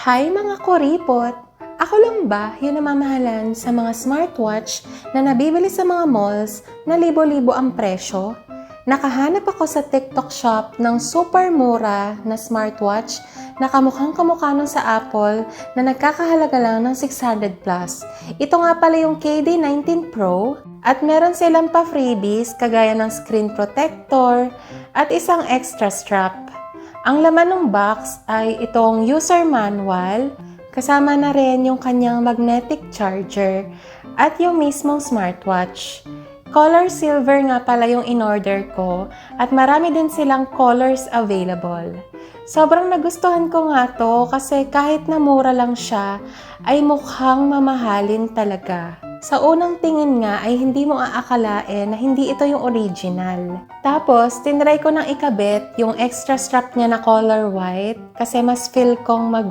Hi mga kuripot! Ako lang ba yung namamahalan sa mga smartwatch na nabibili sa mga malls na libo-libo ang presyo? Nakahanap ako sa TikTok shop ng super mura na smartwatch na kamukhang kamukha nun sa Apple na nagkakahalaga lang ng 600 plus. Ito nga pala yung KD19 Pro at meron silang pa freebies kagaya ng screen protector at isang extra strap. Ang laman ng box ay itong user manual, kasama na rin yung kanyang magnetic charger at yung mismong smartwatch. Color silver nga pala yung in-order ko at marami din silang colors available. Sobrang nagustuhan ko nga to kasi kahit na mura lang siya ay mukhang mamahalin talaga. Sa unang tingin nga ay hindi mo aakalain na hindi ito yung original. Tapos, tinry ko nang ikabit yung extra strap niya na color white kasi mas feel kong mag